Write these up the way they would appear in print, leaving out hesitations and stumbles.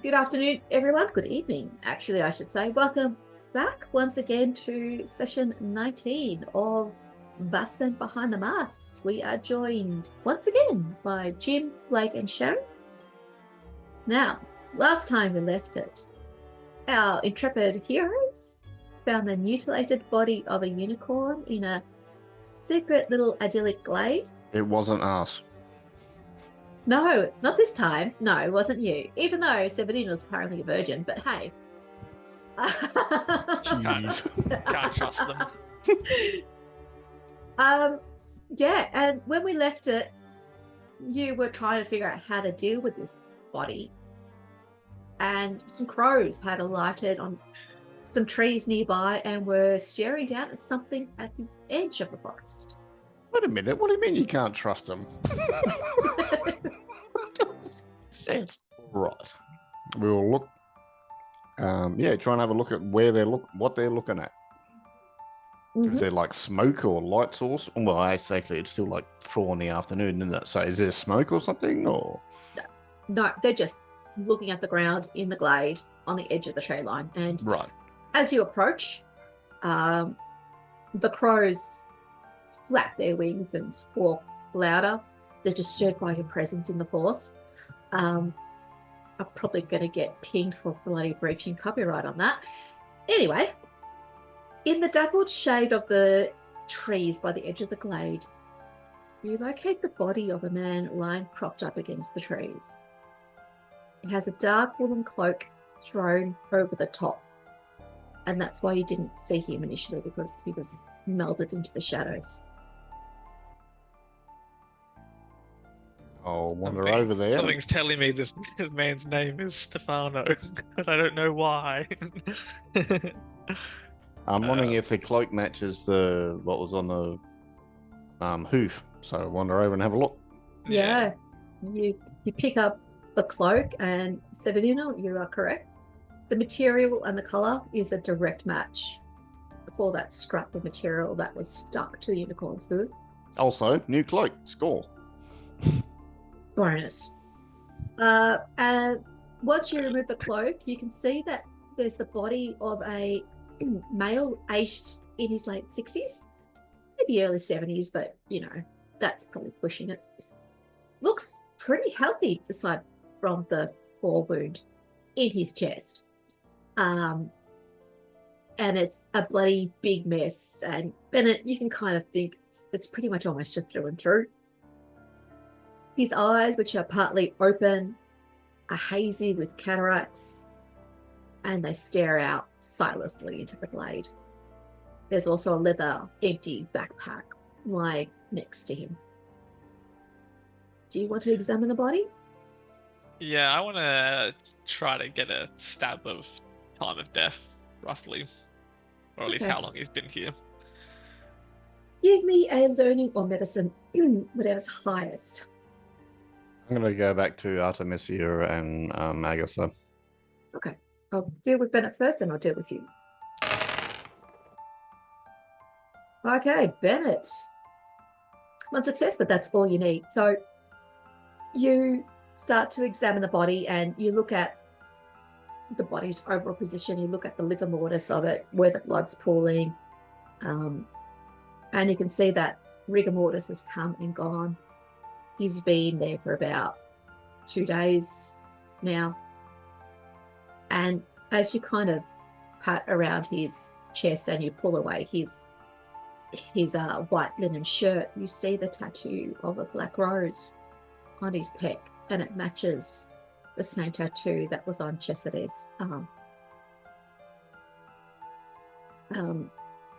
Good afternoon, everyone. Good evening, actually, I should say. Welcome back once again to session 19 of Vaesen Behind the Masks. We are joined once again by Jim, Blake, and Sharon. Now, last time we left it, our intrepid heroes found the mutilated body of a unicorn in a secret little idyllic glade. It wasn't us. No, not this time. No, it wasn't you. Even though Severine was apparently a virgin, but hey. Jeez. Can't trust them. Yeah, and when we left it, you were trying to figure out how to deal with this body. And some crows had alighted on some trees nearby and were staring down at something at the edge of the forest. Wait a minute, what do you mean you can't trust them? Sense. Right. We'll look. Try and have a look at what they're looking at. Is there like smoke or light source? Well, actually, it's still like 4 in the afternoon, isn't it? So is there smoke or something? Or No, they're just looking at the ground in the glade on the edge of the tree line. And right. As you approach, the crows flap their wings and squawk louder. They're disturbed by your presence in the force. I'm probably going to get pinged for bloody breaching copyright on that. Anyway, in the dappled shade of the trees by the edge of the glade, you locate the body of a man lying propped up against the trees. He has a dark woolen cloak thrown over the top, and that's why you didn't see him initially, because he was melded into the shadows. I'll wander over there. Something's telling me this man's name is Stefano, but I don't know why. I'm wondering if the cloak matches what was on the hoof. So I wander over and have a look. Yeah. You pick up the cloak, and Severino, you are correct. The material and the colour is a direct match for that scrap of material that was stuck to the unicorn's hoof. Also, new cloak. Score. Bonus. And once you remove the cloak, you can see that there's the body of a male aged in his late 60s, maybe early 70s, but that's probably pushing it. Looks pretty healthy aside from the paw wound in his chest. And it's a bloody big mess. And Bennett, you can kind of think it's pretty much almost just through and through. His eyes, which are partly open, are hazy with cataracts, and they stare out sightlessly into the glade. There's also a leather empty backpack lying next to him. Do you want to examine the body? Yeah, I want to try to get a stab of time of death, roughly. Or at least how long he's been here. Give me a learning or medicine, whatever's highest. I'm going to go back to Artemisia and Agatha. Okay. I'll deal with Bennett first, and I'll deal with you. Okay, Bennett. One success, but that's all you need. So you start to examine the body, and you look at the body's overall position. You look at the livor mortis of it, where the blood's pooling. And you can see that rigor mortis has come and gone. He's been there for about 2 days now. And as you kind of pat around his chest and you pull away his white linen shirt, you see the tattoo of a black rose on his pec, and it matches the same tattoo that was on Chesade's arm.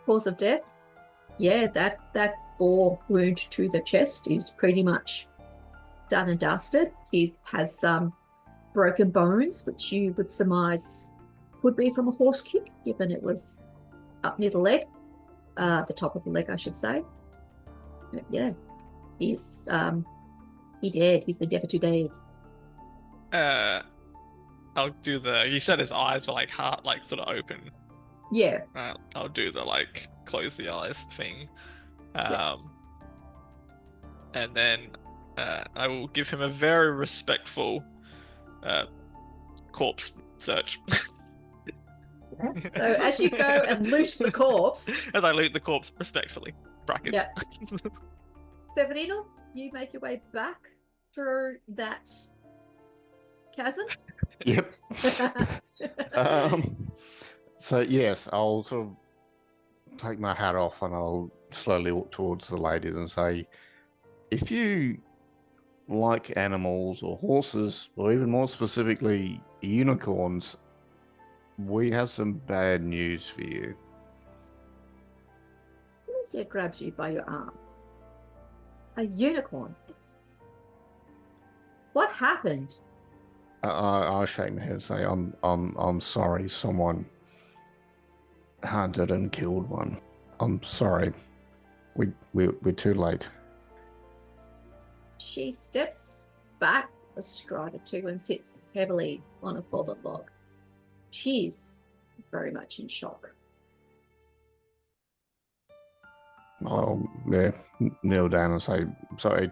Cause of death? Yeah, that gore wound to the chest is pretty much done and dusted. He has some broken bones, which you would surmise could be from a horse kick, given it was up near the leg, the top of the leg, I should say. But yeah, he's dead. He's been dead for 2 days. I'll do you said his eyes were like heart, like sort of open. Yeah. I'll do the like close the eyes thing. And then I will give him a very respectful corpse search. So as you go and loot the corpse, As I loot the corpse respectfully. Brackets. Yeah. Severino, you make your way back through that chasm. Yep. So yes, I'll sort of take my hat off and I'll slowly walk towards the ladies and say, if you like animals or horses, or even more specifically unicorns, we have some bad news for you. Alicia grabs you by your arm. A unicorn. What happened? I shake my head and say, I'm sorry. Someone hunted and killed one. I'm sorry. We're too late. She steps back a stride or two and sits heavily on a fallen log. She's very much in shock. I'll kneel down and say, sorry,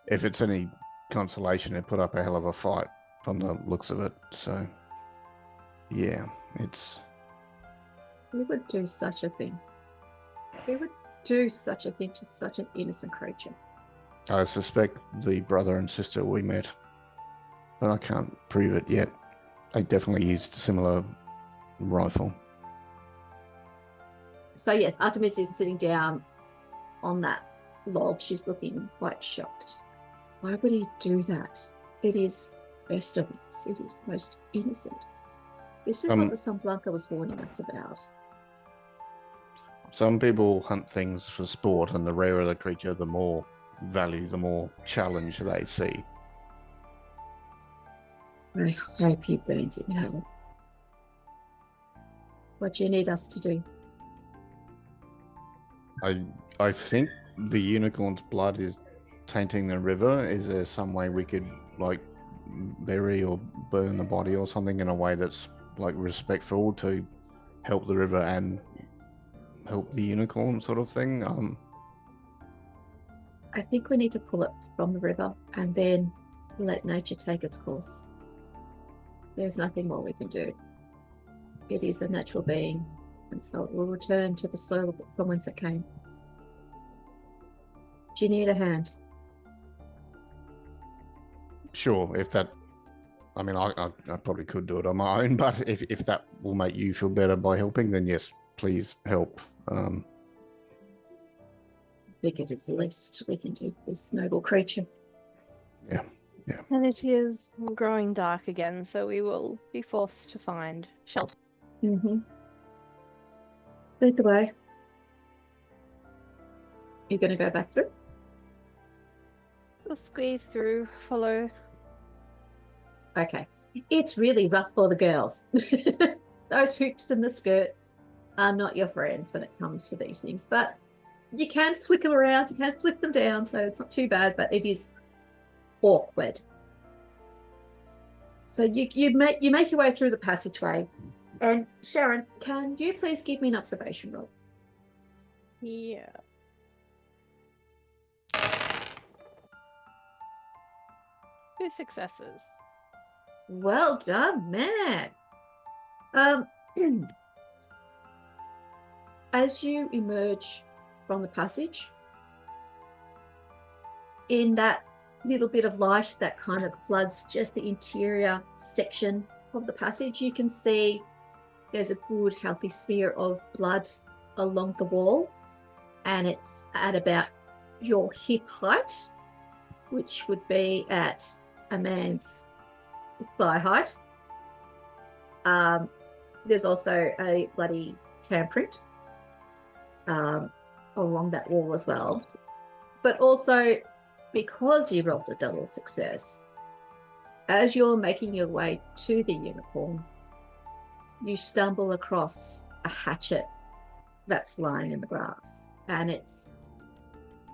if it's any consolation, it put up a hell of a fight from the looks of it. So, yeah, it's... You would do such a thing. You would do such a thing to such an innocent creature. I suspect the brother and sister we met, but I can't prove it yet. They definitely used a similar rifle. So yes, Artemis is sitting down on that log. She's looking quite shocked. Why would he do that? It is best of us. It is most innocent. This is what the Sun Blanca was warning us about. Some people hunt things for sport, and the rarer the creature, the more value, the more challenge they see. I hope he burns in hell. What do you need us to do? I think the unicorn's blood is tainting the river. Is there some way we could like bury or burn the body or something in a way that's like respectful to help the river and help the unicorn sort of thing? I think we need to pull it from the river and then let nature take its course. There's nothing more we can do. It is a natural being, and so it will return to the soil from whence it came. Do you need a hand? Sure, if that... I mean, I probably could do it on my own, but if that will make you feel better by helping, then yes, please help. I think it is the least we can do for this noble creature. Yeah. And it is growing dark again, so we will be forced to find shelter. Mm-hmm. Lead the way. You're going to go back through? We'll squeeze through, follow. Okay. It's really rough for the girls. Those hoops and the skirts are not your friends when it comes to these things, but you can flick them around, you can flick them down, so it's not too bad, but it is awkward. So you make your way through the passageway, and Sharon, can you please give me an observation roll? Yeah. Two successes. Well done, man. As you emerge from the passage, in that little bit of light that kind of floods just the interior section of the passage, you can see there's a good healthy smear of blood along the wall, and it's at about your hip height, which would be at a man's thigh height. There's also a bloody handprint along that wall as well. But also, because you rolled a double success, as you're making your way to the unicorn, you stumble across a hatchet that's lying in the grass, and it's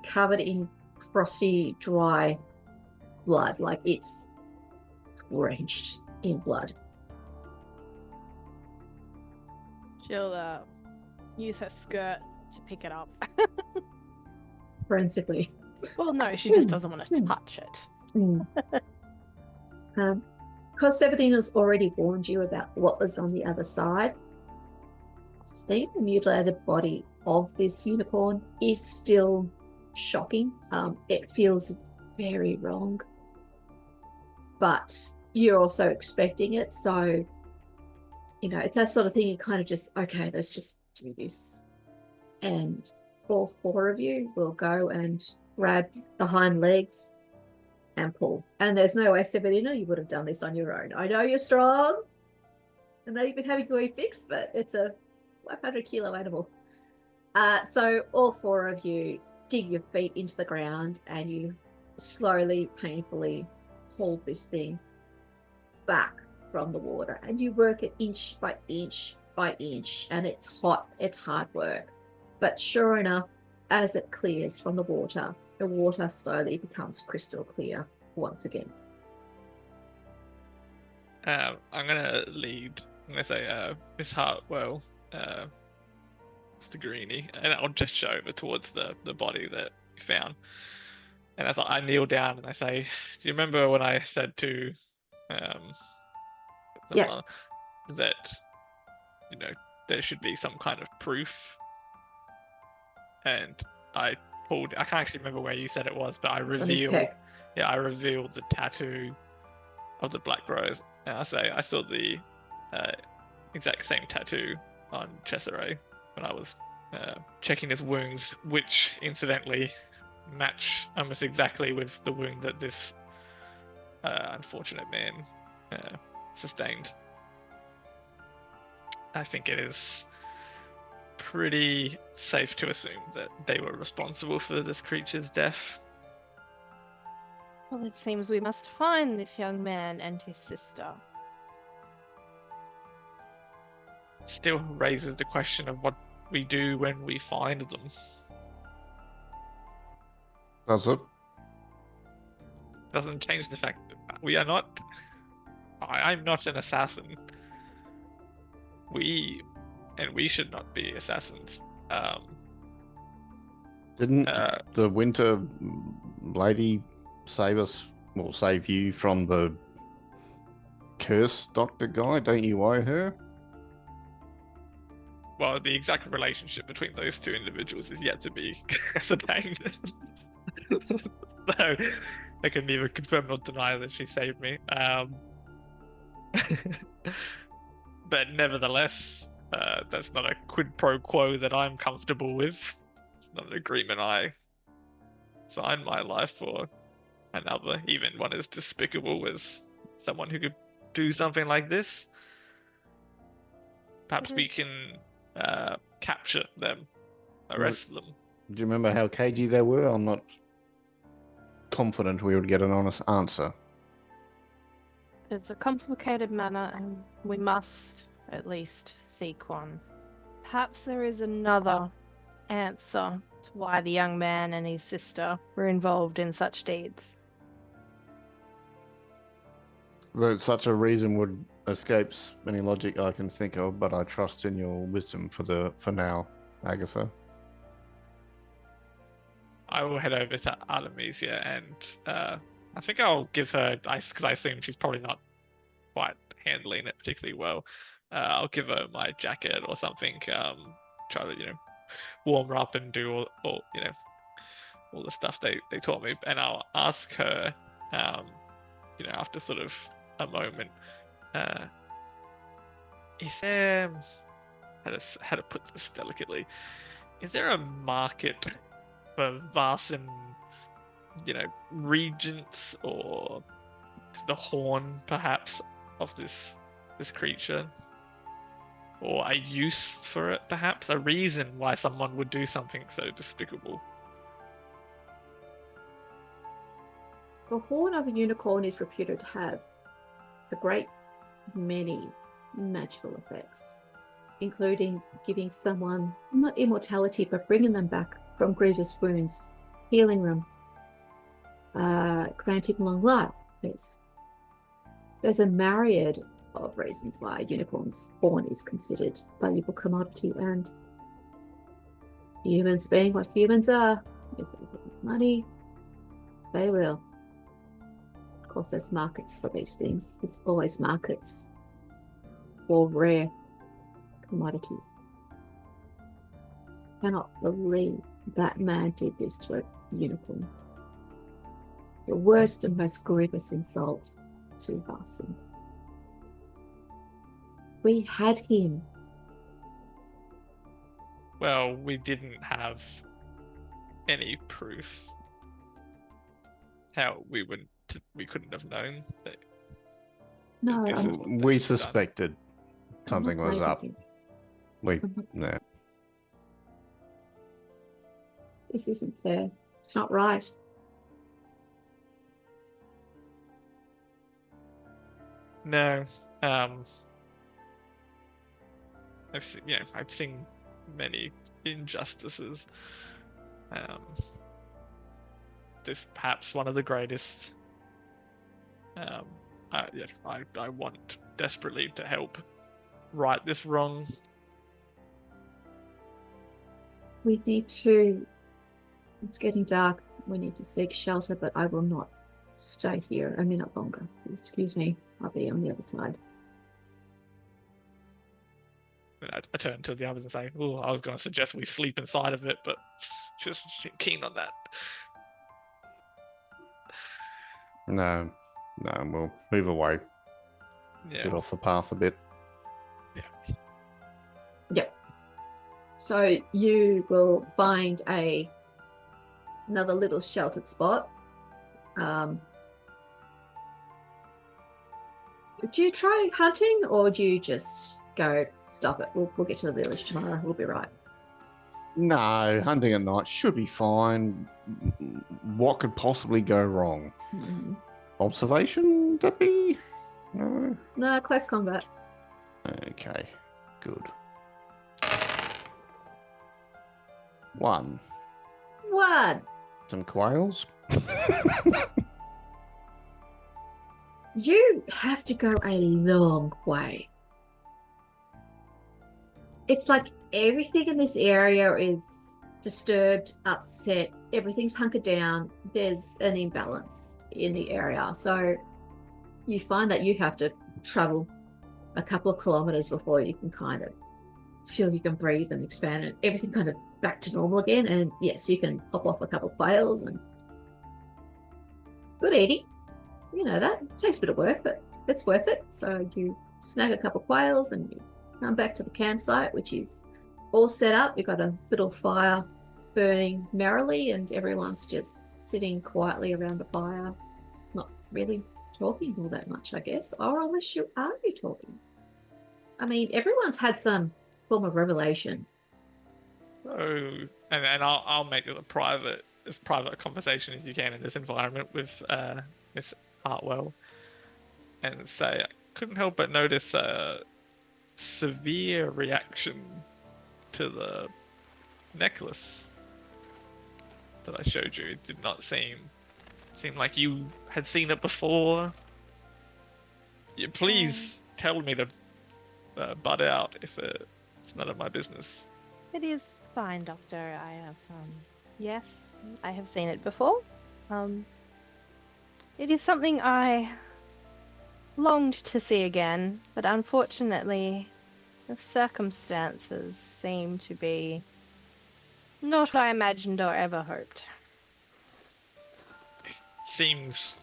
covered in frosty, dry blood, like it's drenched in blood. She'll use her skirt to pick it up. Forensically. Well, no, she just doesn't want to touch it. because Severdina's already warned you about what was on the other side, seeing the mutilated body of this unicorn is still shocking. It feels very wrong, but you're also expecting it, so it's that sort of thing. You kind of just, okay, let's just do this, and all four of you will go and grab the hind legs and pull. And there's no way, Severdina, you would have done this on your own. I know you're strong. I know you've been having your fixed, but it's a 500-kilo animal. So all four of you dig your feet into the ground and you slowly, painfully pull this thing back from the water, and you work it inch by inch by inch, and it's hot, it's hard work. But sure enough, as it clears from the water slowly becomes crystal clear once again. I'm gonna lead. I'm gonna say, Miss Hartwell, Mr. Greeny, and I'll gesture over towards the body that we found. And as I kneel down and I say, "Do you remember when I said to Yeah. that there should be some kind of proof?" And I can't actually remember where you said it was, but I revealed the tattoo of the Black Rose. And I say I saw the exact same tattoo on Cesare when I was checking his wounds, which incidentally match almost exactly with the wound that this unfortunate man sustained. I think it is pretty safe to assume that they were responsible for this creature's death. Well, it seems we must find this young man and his sister. Still raises the question of what we do when we find them. Does it? Doesn't change the fact that we are not. I'm not an assassin. We should not be assassins. Didn't the Winter Lady save us, or save you from the curse doctor guy? Don't you owe her? Well, the exact relationship between those two individuals is yet to be ascertained. So I can neither confirm nor deny that she saved me. But nevertheless, that's not a quid pro quo that I'm comfortable with. It's not an agreement I signed my life for another, even one as despicable as someone who could do something like this. Perhaps we can capture them, arrest them. Do you remember how cagey they were? I'm not confident we would get an honest answer. It's a complicated matter, and we must at least seek one. Perhaps there is another answer to why the young man and his sister were involved in such deeds. That such a reason would escapes any logic I can think of, but I trust in your wisdom for now, Agatha. I will head over to Artemisia, and I think I'll give her, because I assume she's probably not quite handling it particularly well. I'll give her my jacket or something. Try to warm her up and do all the stuff they taught me, and I'll ask her, after sort of a moment, is there, how to put this delicately, is there a market for Vaesen, regents, or the horn perhaps of this creature, or a use for it, perhaps a reason why someone would do something so despicable? The horn of a unicorn is reputed to have a great many magical effects, including giving someone not immortality but bringing them back from grievous wounds, healing them, granting long life. There's a myriad of reasons why a unicorn's horn is considered valuable commodity, and humans being what humans are, if they get money, they will. course, there's markets for these things. There's always markets for rare commodities. I cannot believe that man did this to a unicorn. It's the worst and most grievous insult to Vaesen. We had him. Well, we didn't have any proof. How we couldn't have known that. No, this is what we they've done. suspected something was up. Yeah. This isn't fair. It's not right. No. I've seen many injustices. This perhaps one of the greatest. I want desperately to help right this wrong. We need to. It's getting dark. We need to seek shelter, but I will not stay here a minute longer. Excuse me. I'll be on the other side. I turn to the others and say, "Oh, I was going to suggest we sleep inside of it, but just keen on that." No, we'll move away. Yeah. Get off the path a bit. Yeah. Yep. So you will find another little sheltered spot. Do you try hunting, or do you just go, stop it? We'll get to the village tomorrow. We'll be right. No, hunting at night should be fine. What could possibly go wrong? Mm-hmm. Observation, Debbie? No. No, close combat. Okay, good. 1. Some quails. You have to go a long way. It's like everything in this area is disturbed, upset, everything's hunkered down. There's an imbalance in the area. So you find that you have to travel a couple of kilometers before you can kind of feel you can breathe and expand and everything kind of back to normal again. And yes, you can pop off a couple of quails and good eating. You know that. It takes a bit of work, but it's worth it. So you snag a couple of quails and you come back to the campsite, which is all set up. You've got a little fire burning merrily and everyone's just sitting quietly around the fire, not really talking all that much, I guess, or unless you are talking. I mean, everyone's had some form of revelation. Oh, and I'll make it as private a conversation as you can in this environment with Miss Hartwell, and say I couldn't help but notice a severe reaction to the necklace that I showed you. It did not seem like you had seen it before. Please tell me to butt out if it's none of my business. It is fine, Doctor. I have, yes, I have seen it before. It is something I longed to see again, but unfortunately, the circumstances seem to be not what I imagined or ever hoped. It seems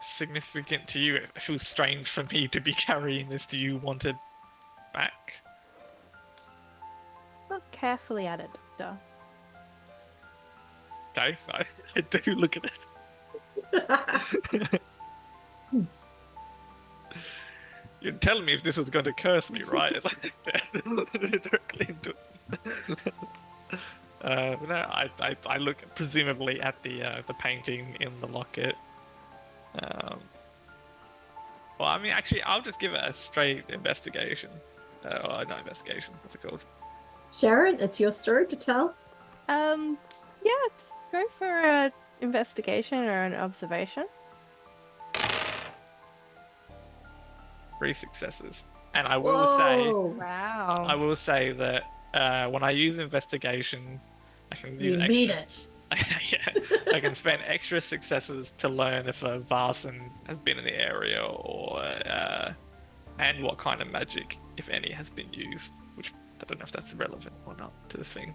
significant to you. It feels strange for me to be carrying this. Do you want it back? Look carefully at it, Doctor. Okay, I do look at it. You're telling me if this was going to curse me, right? Directly into it. No, I look presumably at the painting in the locket. Well, I mean, actually, I'll just give it a straight investigation. Not investigation. What's it called? Sharon, it's your story to tell. Yeah, go for an investigation or an observation. 3 successes, and I will say, wow. I will say that when I use investigation, I can use You mean it. I can spend extra successes to learn if a Vaesen has been in the area, or and what kind of magic, if any, has been used. Which I don't know if that's relevant or not to this thing.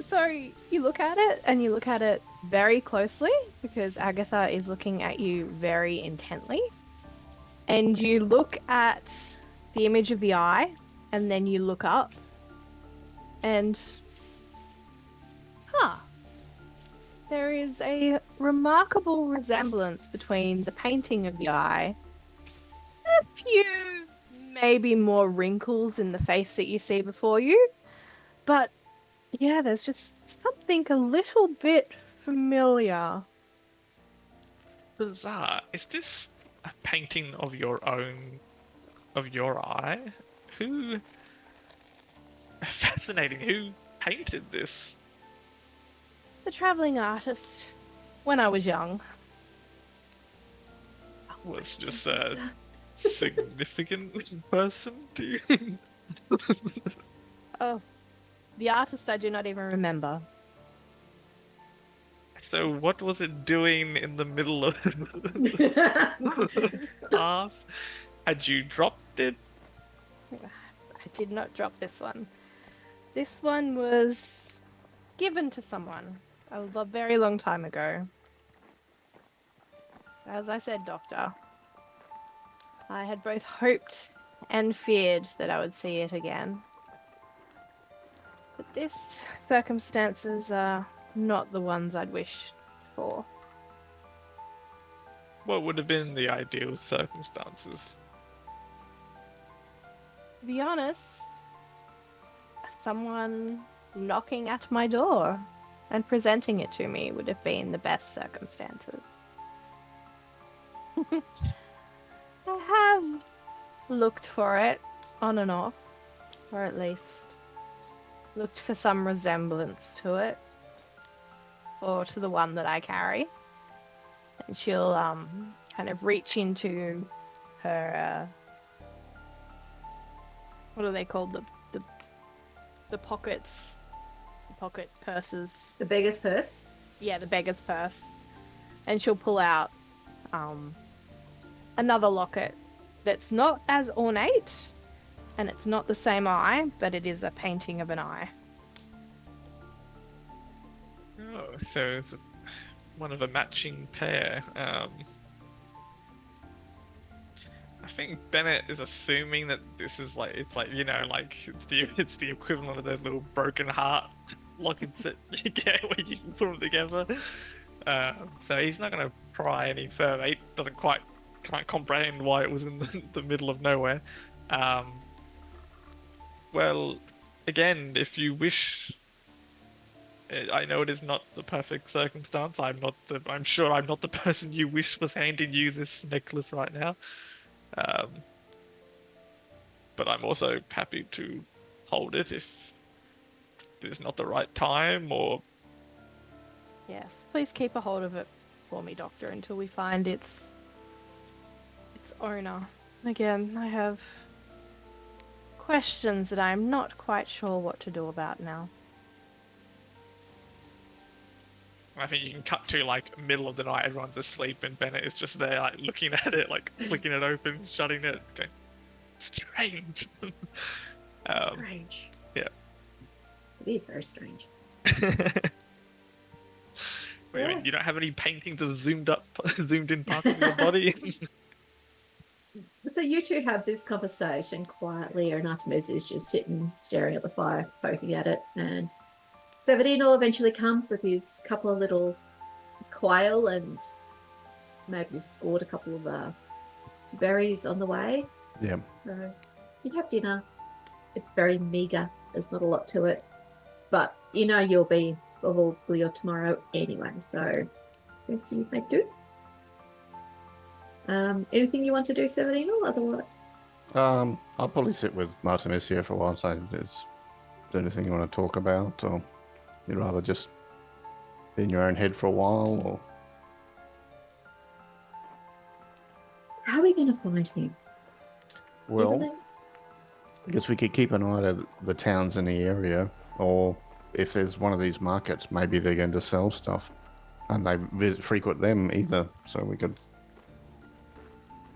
So you look at it, and you look at it very closely, because Agatha is looking at you very intently. And you look at the image of the eye, and then you look up, and there is a remarkable resemblance between the painting of the eye, a few maybe more wrinkles in the face that you see before you, but yeah, there's just something a little bit familiar. Bizarre. Is this a painting of your own, of your eye? Who? Fascinating. Who painted this? The traveling artist, when I was young. Was just a significant person to you? Oh, the artist I do not even remember. So what was it doing in the middle of path? Had you dropped it? I did not drop this one. This one was given to someone a very long time ago. As I said, Doctor, I had both hoped and feared that I would see it again. But this circumstances are not the ones I'd wished for. What would have been the ideal circumstances? To be honest, someone knocking at my door and presenting it to me would have been the best circumstances. I have looked for it on and off, or at least looked for some resemblance to it, or to the one that I carry. And she'll kind of reach into her what are they called, the pockets, the pocket purses. The beggar's purse? Yeah, the beggar's purse. And she'll pull out another locket that's not as ornate, and it's not the same eye, but it is a painting of an eye. Oh, so it's one of a matching pair. I think Bennett is assuming that this is like, it's like, you know, like it's the equivalent of those little broken heart lockets that you get when you put them together. So he's not going to pry any further. He can't comprehend why it was in the middle of nowhere. Well, again, if you wish, I know it is not the perfect circumstance. I'm sure I'm not the person you wish was handing you this necklace right now. But I'm also happy to hold it if it is not the right time, or... Yes, please keep a hold of it for me, Doctor, until we find its owner. Again, I have questions that I'm not quite sure what to do about now. I think you can cut to like middle of the night, everyone's asleep, and Bennett is just there, like looking at it, like flicking it open, shutting it. Okay. Strange. Strange. Yeah. It is very strange. Wait a minute, you don't have any paintings of zoomed in parts of your body? So you two have this conversation quietly, and Artemis is just sitting, staring at the fire, poking at it, and Severino eventually comes with his couple of little quail, and maybe you've scored a couple of berries on the way. Yeah. So you have dinner. It's very meagre. There's not a lot to it. But you know you'll be probably tomorrow anyway, so I guess you make do. Anything you want to do, Severino? Otherwise, I'll probably sit with Artemis here for a while. So, is there anything you want to talk about, or you'd rather just be in your own head for a while, or? how are we going to find him? Well, I guess we could keep an eye on the towns in the area, or if there's one of these markets, maybe they're going to sell stuff, and they frequent them either. So we could.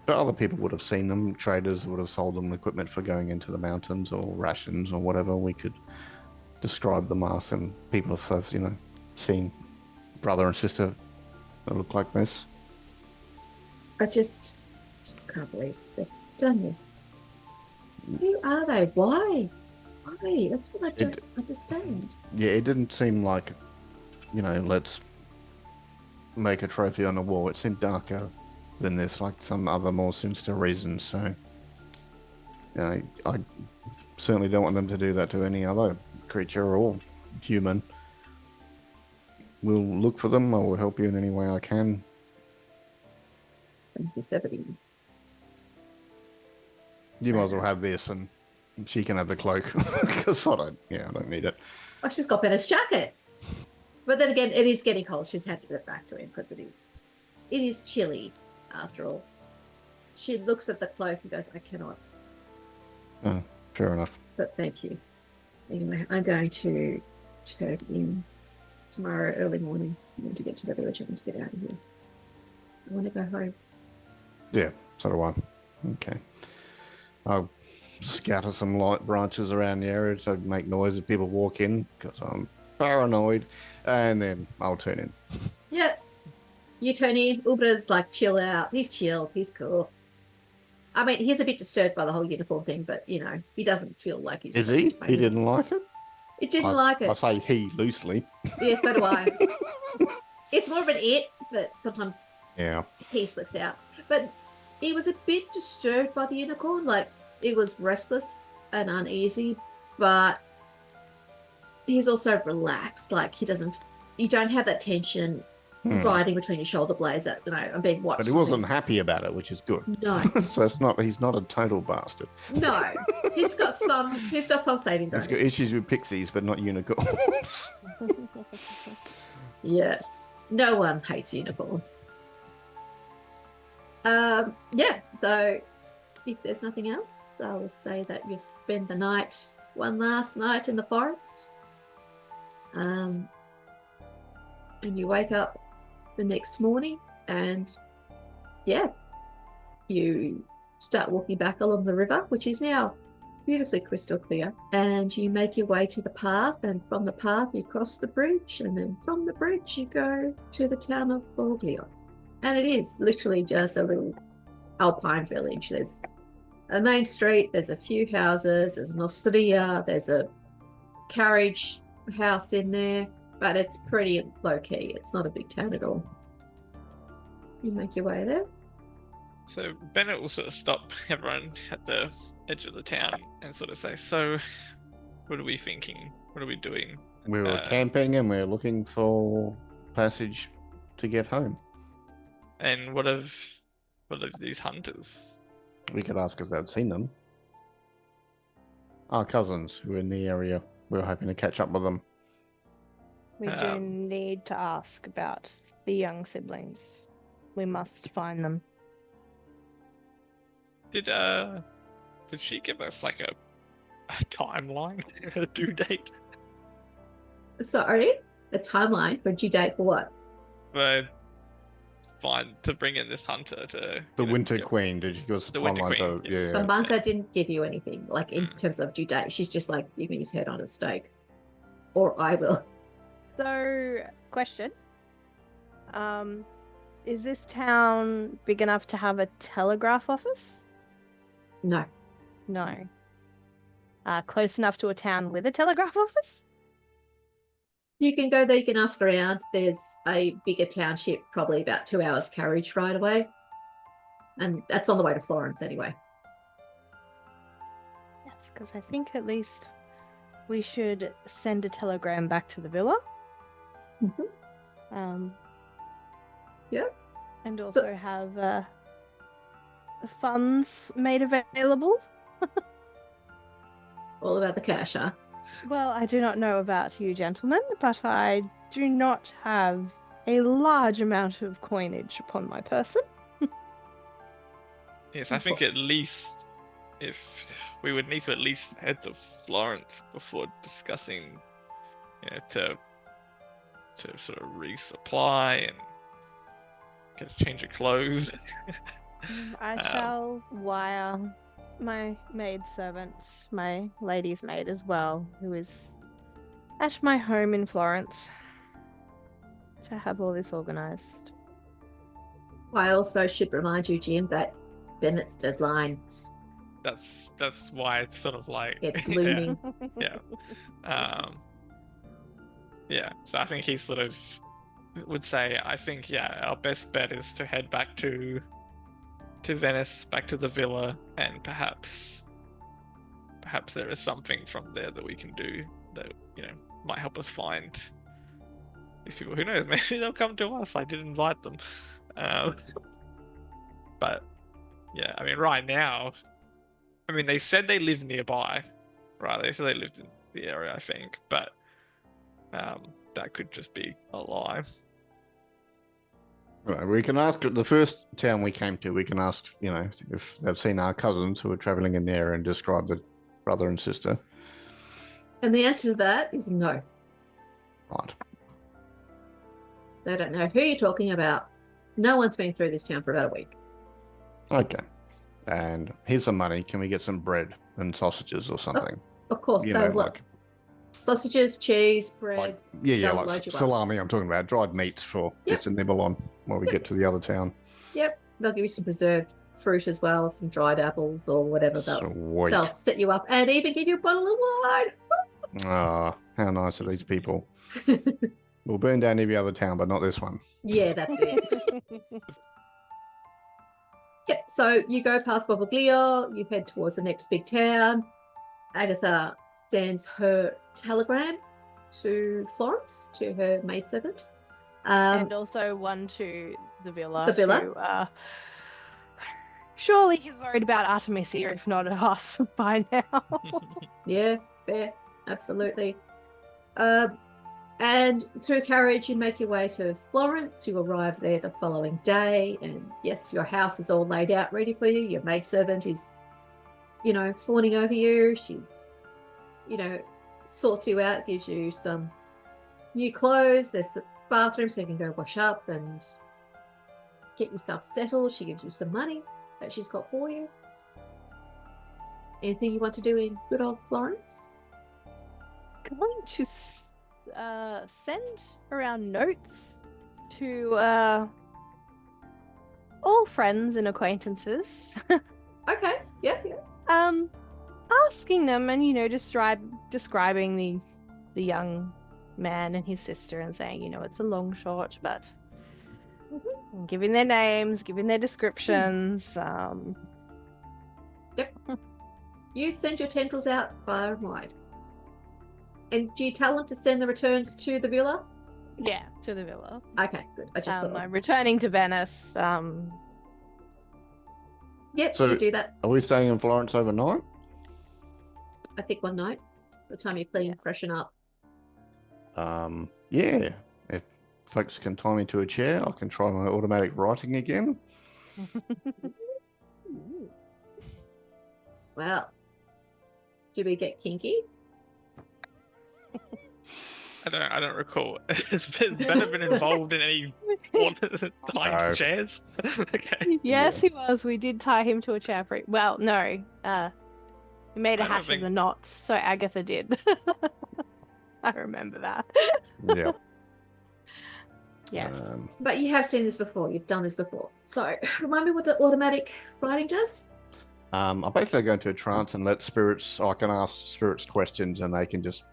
But other people would have seen them. Traders would have sold them equipment for going into the mountains or rations or whatever. We could describe them as, and people have, seen brother and sister that look like this. I just can't believe they've done this. Who are they? Why? Why? That's what I don't understand. Yeah, it didn't seem like, let's make a trophy on the wall. It seemed darker than this, like some other more sinister reasons. So, I certainly don't want them to do that to any other creature or human. We'll look for them. I will help you in any way I can. Thank you, 70. You might as well have this, and she can have the cloak because I don't need it. Oh, she's got Bennett's jacket. But then again, it is getting cold. She's handed it back to him because it is chilly after all. She looks at the cloak and goes, I cannot. Oh, fair enough. But thank you. Anyway, I'm going to turn in tomorrow early morning. I want to get to the village. I want to get out of here. I want to go home. Yeah, so do I. Okay. I'll scatter some light branches around the area to make noise if people walk in because I'm paranoid, and then I'll turn in. Yep. You turn in. Ubra's like, chill out. He's chilled. He's cool. I mean, he's a bit disturbed by the whole uniform thing, but, he doesn't feel like he's... Is he? He didn't like it? It didn't like it. I say he loosely. Yeah, so do I. It's more of an it, but sometimes he slips out. But he was a bit disturbed by the unicorn. Like, it was restless and uneasy, but he's also relaxed. Like, you don't have that tension riding between your shoulder blades that, I'm being watched. But he wasn't happy about it, which is good. No. So he's not a total bastard. No. He's got some saving grace. He's got issues with pixies, but not unicorns. Yes. No one hates unicorns. So if there's nothing else, I will say that you'll spend the one last night in the forest. And you wake up the next morning and you start walking back along the river, which is now beautifully crystal clear, and you make your way to the path, and from the path you cross the bridge, and then from the bridge you go to the town of Borglio. And it is literally just a little alpine village. There's a main street, there's a few houses, there's an osteria, there's a carriage house in there, but it's pretty low-key. It's not a big town at all. You make your way there. So Bennett will sort of stop everyone at the edge of the town and sort of say, so what are we thinking? What are we doing? We were camping and we're looking for passage to get home. And what of these hunters? We could ask if they'd seen them. Our cousins who were in the area. We were hoping to catch up with them. We do need to ask about the young siblings. We must find them. Did she give us like a timeline, a due date? Sorry, a timeline for due date for what? To bring in this hunter to the Winter Queen. Did you give us a timeline? Yes. So Banka didn't give you anything like in terms of due date. She's just like, give me his head on a stake, or I will. So, question. Is this town big enough to have a telegraph office? No. No. Close enough to a town with a telegraph office? You can go there, you can ask around. There's a bigger township, probably about 2 hours carriage ride away. And that's on the way to Florence anyway. Yes, because I think at least we should send a telegram back to the villa. Mm-hmm. Yeah. And also have funds made available. All about the cash, huh? Well, I do not know about you gentlemen, but I do not have a large amount of coinage upon my person. Yes, I think at least if we would need to at least head to Florence before discussing, to sort of resupply and get a change of clothes. I shall wire my maidservant, my lady's maid as well, who is at my home in Florence, to have all this organised. I also should remind you, Jim, that Bennett's deadlines. That's why it's sort of like It's looming. Yeah. Yeah. So I think he sort of would say, I think, yeah, our best bet is to head back to Venice, back to the villa, and perhaps there is something from there that we can do that, might help us find these people. Who knows? Maybe they'll come to us. I did invite them. But yeah, I mean, right now, they said they live nearby, right? They said they lived in the area, I think, but that could just be a lie. Right, we can ask the first town we came to. We can ask, if they've seen our cousins who are traveling in there and describe the brother and sister. And the answer to that is no. Right. They don't know who you're talking about. No one's been through this town for about a week. Okay. And here's some money. Can we get some bread and sausages or something? Of course, they'll look. Sausages, cheese, bread. Like salami. I'm talking about dried meats for just to nibble on while we get to the other town. Yep, they'll give you some preserved fruit as well, some dried apples or whatever. They'll set you up and even give you a bottle of wine. Ah, how nice are these people? We'll burn down every other town, but not this one. Yeah, that's it. Yep. So you go past Bovoglio, you head towards the next big town. Agatha sends her telegram to Florence, to her maidservant. And also one to the villa. The villa. Surely he's worried about Artemisia, if not us, by now. Yeah, fair. Absolutely. And through carriage, you make your way to Florence. You arrive there the following day. And yes, your house is all laid out, ready for you. Your maidservant is, fawning over you. She's, sorts you out, gives you some new clothes. There's a bathroom so you can go wash up and get yourself settled. She gives you some money that she's got for you. Anything you want to do in good old Florence? Going to send around notes to all friends and acquaintances. Okay, yeah. Asking them and describing the young man and his sister and saying it's a long shot, but giving their names, giving their descriptions. Yep. You send your tendrils out far and wide. And do you tell them to send the returns to the villa? Yeah, to the villa. Okay, good. I just thought. I'm returning to Venice. Yep, So you do that. Are we staying in Florence overnight? I think one night. By the time you clean, freshen up. Yeah. If folks can tie me to a chair, I can try my automatic writing again. Well, do we get kinky? I don't recall. Has Bennett been involved in any tying chairs? Okay. Yes, he was. We did tie him to a chair. Well, no. We made a hash of the knots, so Agatha did. I remember that. Yeah. Yes. But you have seen this before. You've done this before. So remind me what the automatic writing does? I basically go into a trance and let spirits. I can ask spirits questions, and they can just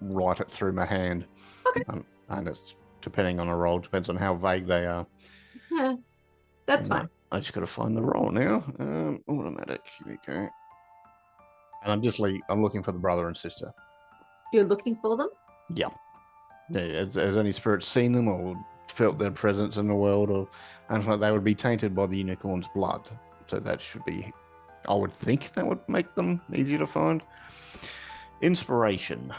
write it through my hand. Okay. And it's depending on a roll. Depends on how vague they are. Yeah, that's fine. I just got to find the roll now. Automatic. Here we go. And I'm looking for the brother and sister. You're looking for them? Yeah. Has any spirits seen them or felt their presence in the world, and they would be tainted by the unicorn's blood. So that should be, I would think that would make them easier to find. Inspiration.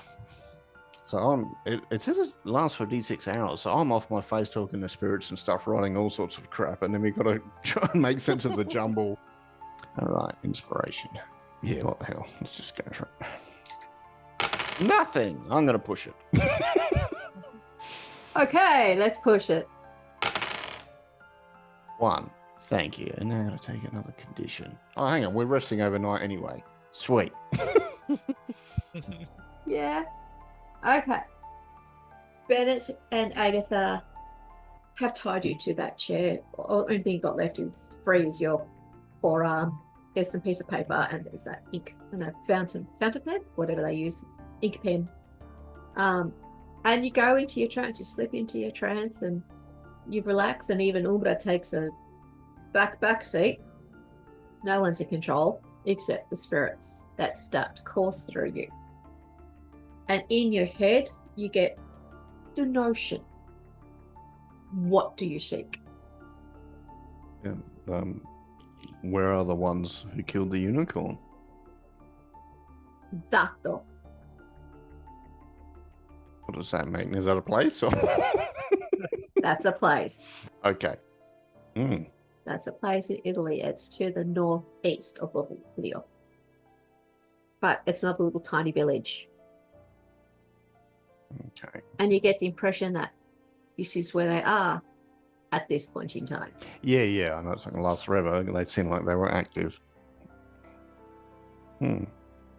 So it says it lasts for D6 hours. So I'm off my face talking to spirits and stuff, writing all sorts of crap, and then we've got to try and make sense of the jumble. All right, inspiration. Yeah, what the hell? Let's just go for it. Nothing. I'm going to push it. Okay, let's push it. 1. Thank you. And now I'm going to take another condition. Oh, hang on. We're resting overnight anyway. Sweet. Yeah. Okay. Bennett and Agatha have tied you to that chair. Only thing you've got left is freeze your forearm. There's some piece of paper and there's that ink and a fountain pen, whatever they use, ink pen. And you go into your trance, you slip into your trance and you relax, and even Umbra takes a back seat. No one's in control except the spirits that start to course through you. And in your head, you get the notion. What do you seek? Yeah, where are the ones who killed the unicorn? Zato. What does that mean? Is that a place? Or... That's a place. Okay. That's a place in Italy. It's to the northeast of Leo. But it's not a little tiny village. Okay. And you get the impression that this is where they are at this point in time. Yeah. I know it's not going to last forever. They seem like they were active. All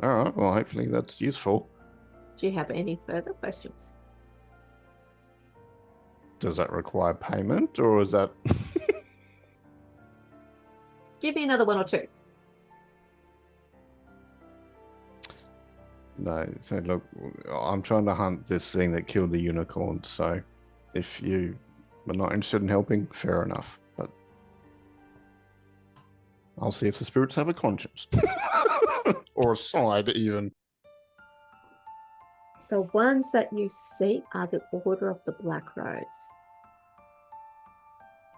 right. Well, hopefully that's useful. Do you have any further questions? Does that require payment, or is that... Give me another 1 or 2. No, so look, I'm trying to hunt this thing that killed the unicorn, so if you are not interested in helping, fair enough, but I'll see if the spirits have a conscience. Or a side, even. The ones that you seek are the Order of the Black Rose.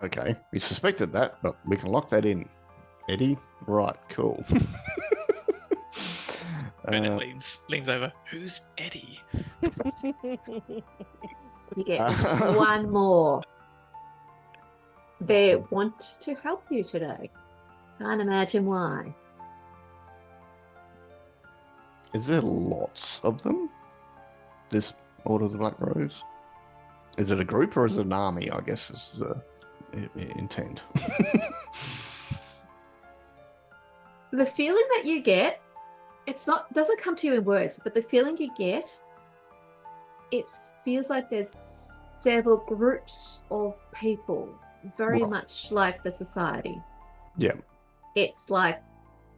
Okay, we suspected that, but we can lock that in. Eddie? Right, cool. Bennett leans over. Who's Eddie? You get 1 more. They want to help you today. Can't imagine why. Is there lots of them? This Order of the Black Rose? Is it a group or is it an army, I guess is the intent. The feeling that you get, doesn't come to you in words, but the feeling you get, it feels like there's several groups of people, very much like the society. Yeah. It's like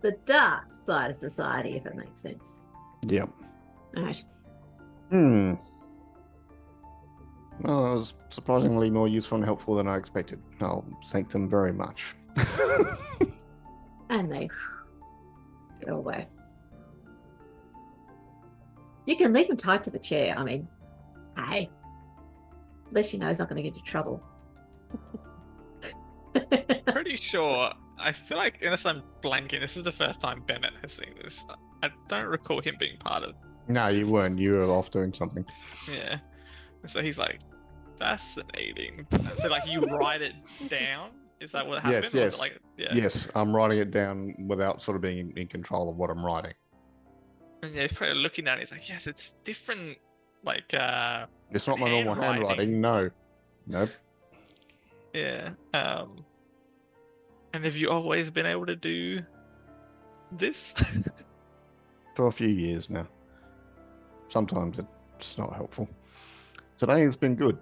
the dark side of society, if it makes sense. Yeah. All right. Well, that was surprisingly more useful and helpful than I expected. I'll thank them very much. And they go away. You can leave him tied to the chair. I mean, hey, at least you know he's not going to get into trouble. Pretty sure. I feel like, unless I'm blanking, this is the first time Bennett has seen this. I don't recall him being part of. No, you weren't. You were off doing something. Yeah. So he's like, fascinating. So like, you write it down. Is that what happened? Yes. Like, yeah. Yes, I'm writing it down without sort of being in control of what I'm writing. And yeah, he's probably looking at it. He's like, yes, it's different. Like, it's not my normal handwriting. No. Nope. Yeah. And have you always been able to do this? For a few years now. Sometimes it's not helpful. Today has been good.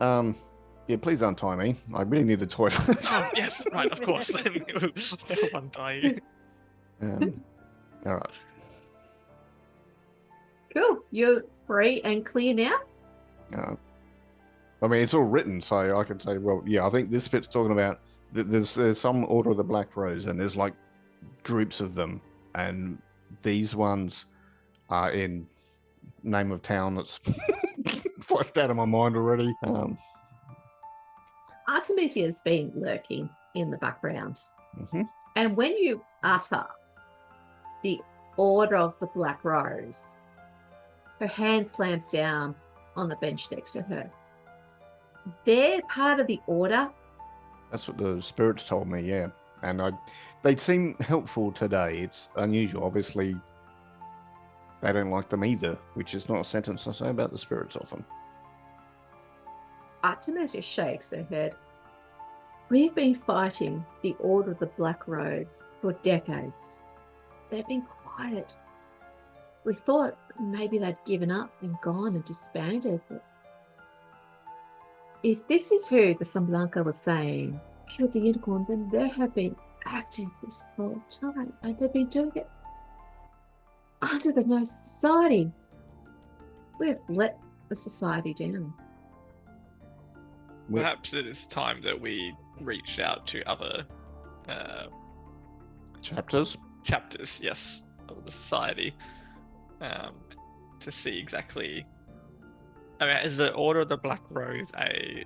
Yeah, please untie me. I really need the toilet. Oh, yes, right, of course. They'll untie you. All right. Cool. You're free and clear now? I mean, it's all written, so I can say, well, yeah, I think this bit's talking about there's some Order of the Black Rose, and there's like groups of them, and these ones are in name of town that's flashed out of my mind already. Artemisia's been lurking in the background. Mm-hmm. And when you utter the Order of the Black Rose, her hand slams down on the bench next to her. They're part of the order. That's what the spirits told me, yeah. And they seem helpful today. It's unusual. Obviously, they don't like them either, which is not a sentence I say about the spirits often. Artemis just shakes her head. We've been fighting the Order of the Black Rose for decades. They've been quiet. We thought maybe they'd given up and gone and disbanded, but if this is who the Samblanca was saying killed the unicorn, then they have been active this whole time, and they've been doing it under the nose of society. We have let the society down. Perhaps it is time that we reach out to other Chapters? chapters, yes, of the society, to see exactly. I mean, is the Order of the Black Rose a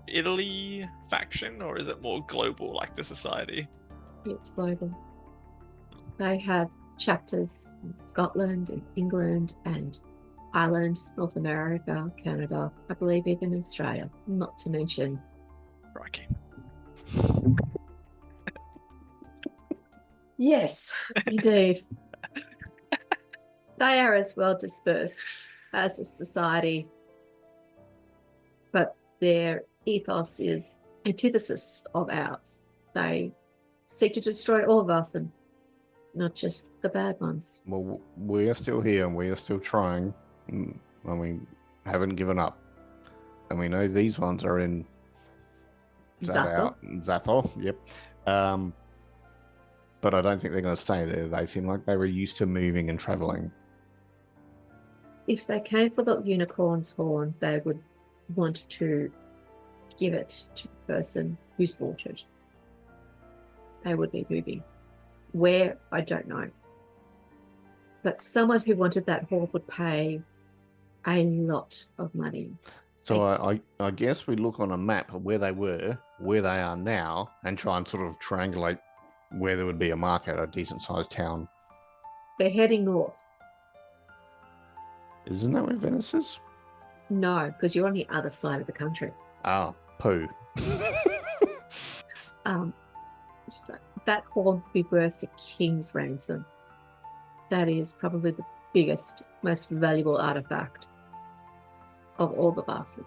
Italy faction, or is it more global, like the society? It's global. They have chapters in Scotland and England and Ireland, North America, Canada, I believe even Australia, not to mention. Crikey. Yes, indeed. They are as well dispersed as a society, but their ethos is antithesis of ours. They seek to destroy all of us, and not just the bad ones. Well, we are still here and we are still trying, and we haven't given up. And we know these ones are in Zathor, yep. But I don't think they're going to stay there. They seem like they were used to moving and traveling. If they came for the unicorn's horn, they would want to give it to the person who's bought it. They would be moving. Where, I don't know. But someone who wanted that horn would pay a lot of money. So I guess we look on a map of where they were, where they are now, and try and sort of triangulate where there would be a market, a decent-sized town. They're heading north. Isn't that where Venice is? No, because you're on the other side of the country. Ah, poo. So that horn would be worth a king's ransom. That is probably the biggest, most valuable artifact of all the Vaesen.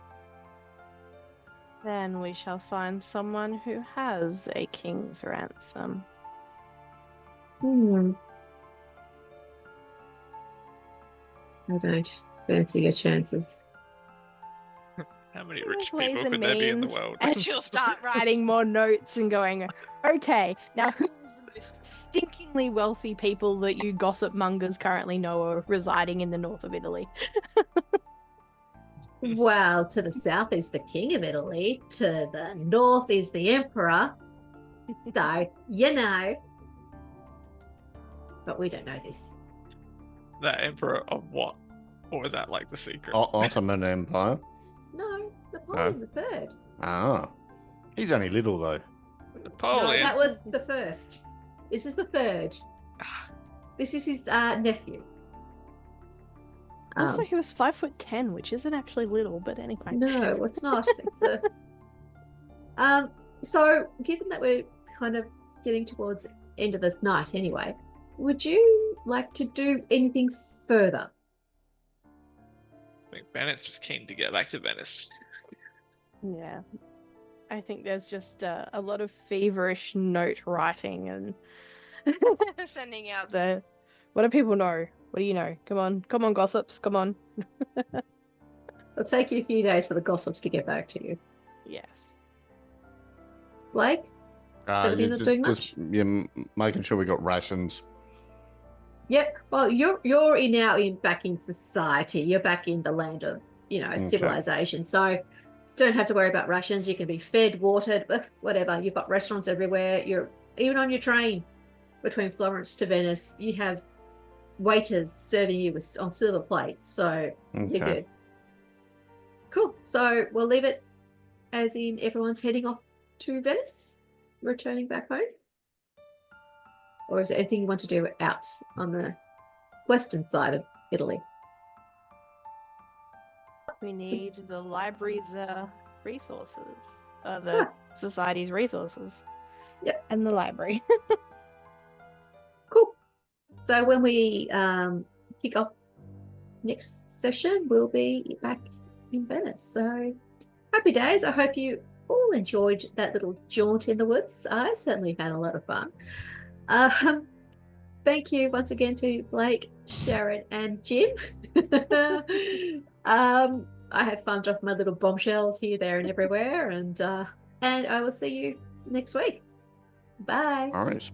Then we shall find someone who has a king's ransom. I don't fancy your chances. How many rich people could there be in the world? And she'll start writing more notes and going, okay, now who's the most stinkingly wealthy people that you gossip mongers currently know are residing in the north of Italy? Well, to the south is the king of Italy. To the north is the emperor. So, you know. But we don't know this. The emperor of what? Or is that like the secret? Ottoman Empire. No, Napoleon the Third. Ah. He's only little, though. Napoleon. No, that was the first. This is the third. This is his nephew. Also, he was 5'10", which isn't actually little, but anyway. No, it's not. It's a. So, given that we're kind of getting towards the end of the night, anyway, would you like to do anything further? I think Bennett's just keen to get back to Venice. Yeah. I think there's just a lot of feverish note writing and sending out the. What do people know? What do you know? Come on, gossips, come on. It'll take you a few days for the gossips to get back to you. Yes. Blake? So you're not doing much? Making sure we got rations. Yep. Well, you're back in society. You're back in the land of, civilization. So don't have to worry about rations. You can be fed, watered, whatever. You've got restaurants everywhere. You're even on your train between Florence to Venice. You have waiters serving you on silver plates. So you're good. Cool. So we'll leave it as in everyone's heading off to Venice, returning back home. Or is there anything you want to do out on the western side of Italy? We need the library's resources, the society's resources. Yep. And the library. Cool. So when we kick off next session. We'll be back in Venice. So happy days. I hope you all enjoyed that little jaunt in the woods. I certainly had a lot of fun. Thank you once again to Blake, Sharon, and Jim. I had fun dropping my little bombshells here, there, and everywhere, and I will see you next week. Bye. All right.